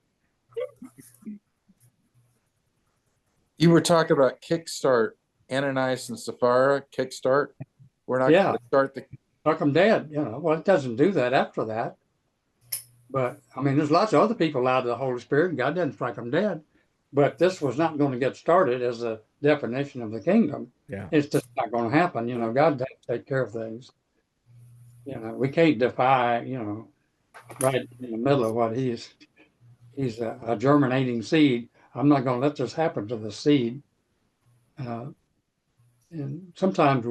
You were talking about Kickstart, Ananias and Sapphira, Kickstart. We're not going to start the. Struck them dead, Well, it doesn't do that after that. But I mean, there's lots of other people allowed to the Holy Spirit, and God didn't strike them dead. But this was not going to get started as a definition of the kingdom. Yeah. It's just not going to happen. God has to take care of things. We can't defy, right in the middle of what he's a germinating seed. I'm not going to let this happen to the seed. And sometimes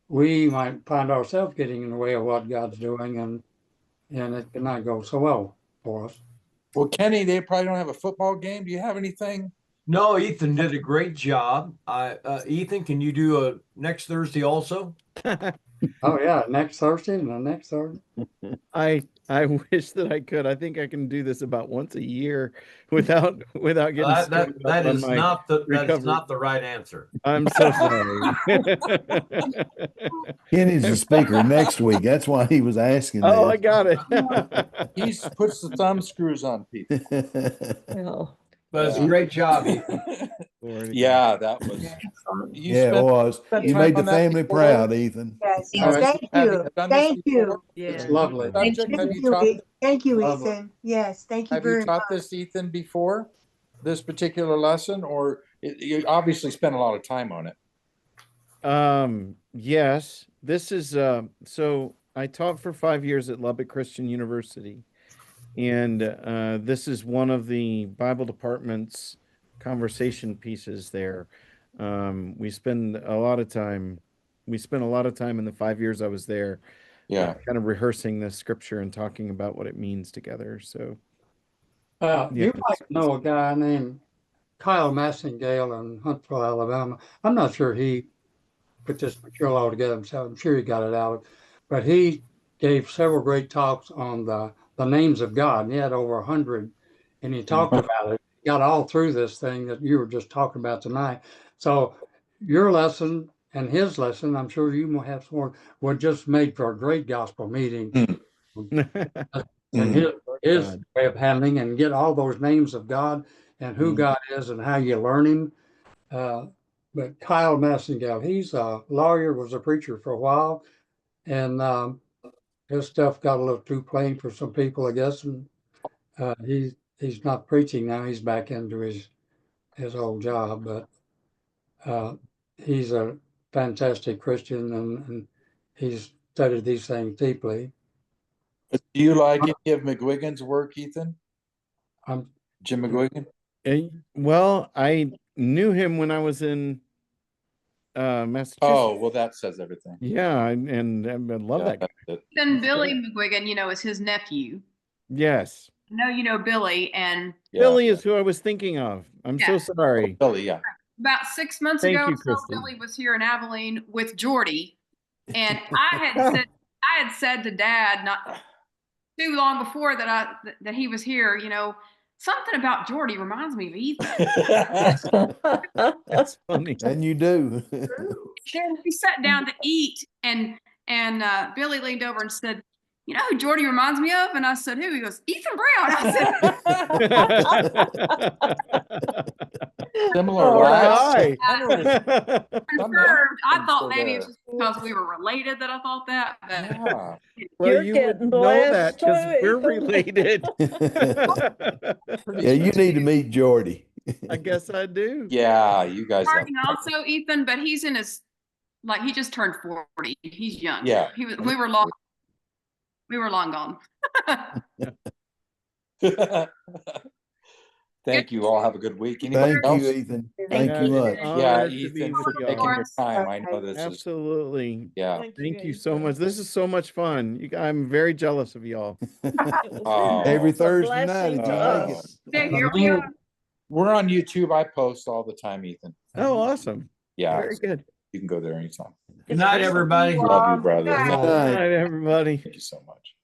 we might find ourselves getting in the way of what God's doing, and it cannot go so well for us. Well, Kenny, they probably don't have a football game. Do you have anything? No, Ethan did a great job. Ethan, can you do next Thursday also? Oh yeah, next Thursday and the next Thursday. I wish that I could. I think I can do this about once a year without getting that is not the right answer. I'm so sorry. Kenny's the speaker next week. That's why he was asking. Oh, I got it. He puts the thumb screws on people. But it's a great job, Ethan. Yeah, that was. It was. You made the family proud, Ethan. Yes, thank you. Thank you. It's lovely. Thank you, Ethan. Yes, thank you Have very you taught much. this, Ethan, before? This particular lesson, or you obviously spent a lot of time on it? Yes. This is so I taught for 5 years at Lubbock Christian University. And this is one of the Bible department's conversation pieces there. We spent a lot of time in the 5 years I was there, kind of rehearsing the scripture and talking about what it means together. So you might know a guy named Kyle Massingale in Huntsville, Alabama. I'm not sure he put this material all together himself. I'm sure he got it out, but he gave several great talks on the names of God, and he had over 100, and he talked about it. He got all through this thing that you were just talking about tonight. So your lesson and his lesson, I'm sure you will have some more, were just made for a great gospel meeting. And his way of handling and get all those names of God and who God is and how you learn him. But Kyle Massingale, he's a lawyer, was a preacher for a while, and his stuff got a little too plain for some people, I guess, and he's not preaching now. He's back into his old job, but he's a fantastic Christian, and he's studied these things deeply. Do you like any of McGuigan's work, Ethan? I'm Jim McGuigan? Well, I knew him when I was in Massachusetts. Oh, well, that says everything. Yeah, and I love that guy. That's it. Then Billy McGuigan, is his nephew. Yes. I know you know Billy, and Yeah. Billy is who I was thinking of. I'm so Yeah. sorry. Billy, yeah. about 6 months Thank ago, you, so Christy. Billy was here in Abilene with Jordy, and I had said to Dad not too long before that he was here, something about Jordy reminds me of Ethan. That's funny. And you do. Then we sat down to eat, and Billy leaned over and said, "You know who Jordy reminds me of?" And I said, "Who?" He goes, "Ethan Brown." I said, Similar Oh, lives. confirmed. I thought maybe there. it's just because we were related that I thought that. But Yeah. Well, You're you getting would know that blessed because too, we're Ethan. related. Yeah, you need to meet Jordy. I guess I do. Yeah, you guys have. Harding also, Ethan, but he's in his he just turned 40. He's young. Yeah. We were long gone. Thank you all. Have a good week. Anybody Thank else? you, Ethan. Thank you It's much. an honor Yeah, to be Ethan, with for y'all. taking your time. I know this is. Absolutely. Yeah. Thank you so Ethan. much. This is so much fun. I'm very jealous of y'all. Oh. Every It's a Thursday night, blessing if to you make it. us. Yeah, here we are. We're on YouTube. I post all the time, Ethan. Oh, awesome. Yeah. Very good. You can go there anytime. Good night, everybody. Love you, brother. Good Good night. night, everybody. Thank you so much.